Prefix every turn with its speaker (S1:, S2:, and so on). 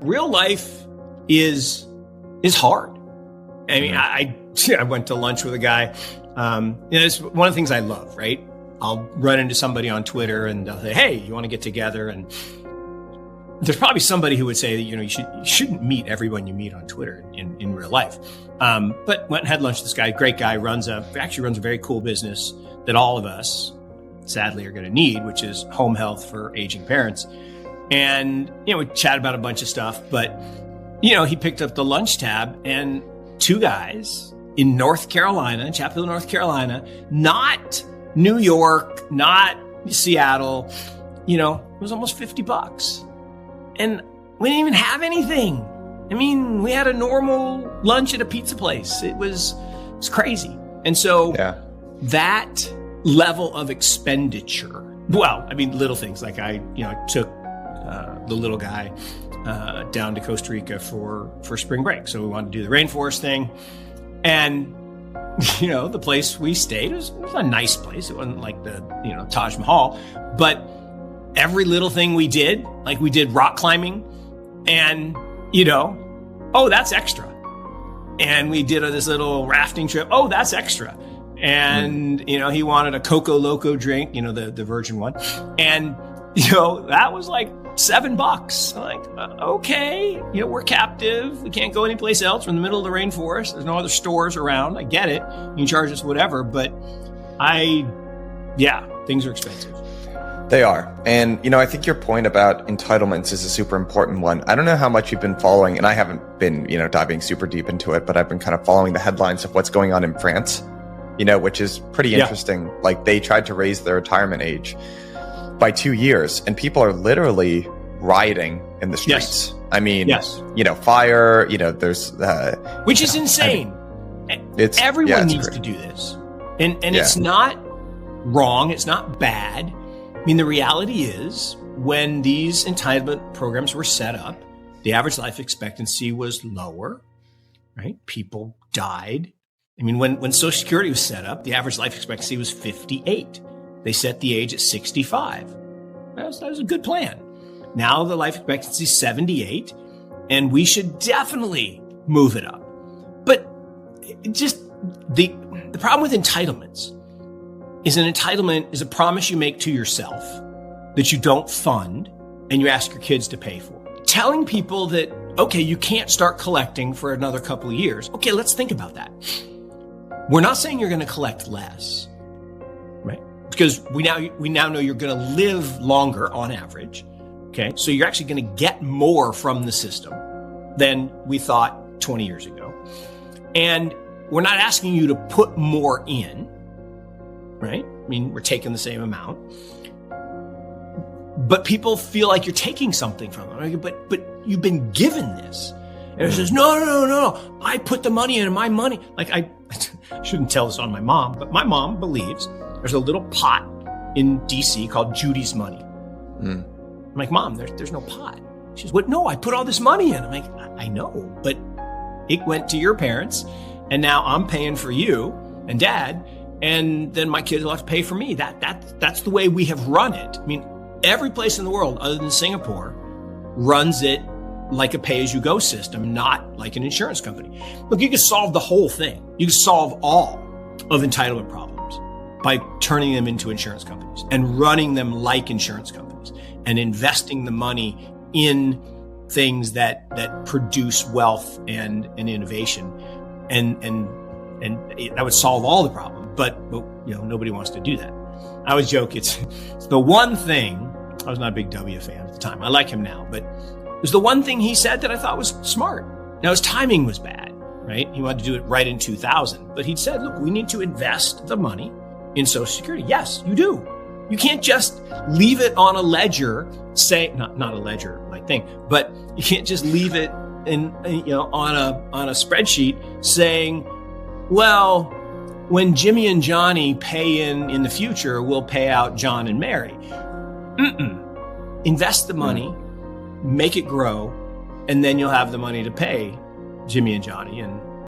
S1: Real life is hard. I mean, I went to lunch with a guy. It's one of the things I love, right? I'll run into somebody on Twitter and they'll say, hey, you want to get together? And there's probably somebody who would say that, you shouldn't meet everyone you meet on Twitter in real life. But went and had lunch with this guy, great guy, runs a very cool business that all of us sadly are going to need, which is home health for aging parents. And, we chat about a bunch of stuff, but, he picked up the lunch tab and two guys in North Carolina, Chapel Hill, North Carolina, not New York, not Seattle, it was almost $50. And we didn't even have anything. I mean, we had a normal lunch at a pizza place. It's crazy. And so that level of expenditure, little things like I took the little guy down to Costa Rica for spring break. So we wanted to do the rainforest thing. And, the place we stayed was a nice place. It wasn't like the, Taj Mahal, but every little thing we did, like we did rock climbing and, that's extra. And we did this little rafting trip. Oh, that's extra. And, he wanted a Coco Loco drink, the virgin one. And, that was like $7. I'm like, okay, we're captive. We can't go anyplace else. We're in the middle of the rainforest. There's no other stores around. I get it. You can charge us whatever, but things are expensive.
S2: They are. And, I think your point about entitlements is a super important one. I don't know how much you've been following, and I haven't been, diving super deep into it, but I've been kind of following the headlines of what's going on in France, which is pretty interesting. Like they tried to raise their retirement age by 2 years, and people are literally rioting in the streets. Yes. I mean, fire, there's...
S1: which is insane. Everyone needs to do this. And it's not wrong. It's not bad. I mean, the reality is when these entitlement programs were set up, the average life expectancy was lower, right? People died. I mean, when Social Security was set up, the average life expectancy was 58. They set the age at 65. That was a good plan. Now the life expectancy is 78, and we should definitely move it up. But just the problem with entitlements is an entitlement is a promise you make to yourself that you don't fund and you ask your kids to pay for. Telling people that, okay, you can't start collecting for another couple of years. Okay, let's think about that. We're not saying you're going to collect less, right? Because we now know you're going to live longer on average. Okay, so you're actually going to get more from the system than we thought 20 years ago. And we're not asking you to put more in, right? I mean, we're taking the same amount. But people feel like you're taking something from them. But you've been given this. And it says, no. I put the money in, my money. Like I shouldn't tell this on my mom, but my mom believes there's a little pot in DC called Judy's money. I'm like, Mom, there's no pot. She says, what? No, I put all this money in. I'm like, I know, but it went to your parents, and now I'm paying for you and Dad, and then my kids will have to pay for me. That's the way we have run it. I mean, every place in the world other than Singapore runs it like a pay-as-you-go system, not like an insurance company. Look, you can solve the whole thing. You can solve all of entitlement problems by turning them into insurance companies and running them like insurance companies and investing the money in things that produce wealth and innovation. And that would solve all the problem. But nobody wants to do that. I always joke, it's the one thing. I was not a big W fan at the time. I like him now, but it was the one thing he said that I thought was smart. Now, his timing was bad, right? He wanted to do it right in 2000. But he'd said, look, we need to invest the money in Social Security. Yes, you do. You can't just leave it on a ledger, say, not a ledger-like thing, but you can't just leave it in, on a spreadsheet saying, well, when Jimmy and Johnny pay in the future, we'll pay out John and Mary. Invest the money, make it grow, and then you'll have the money to pay Jimmy and Johnny and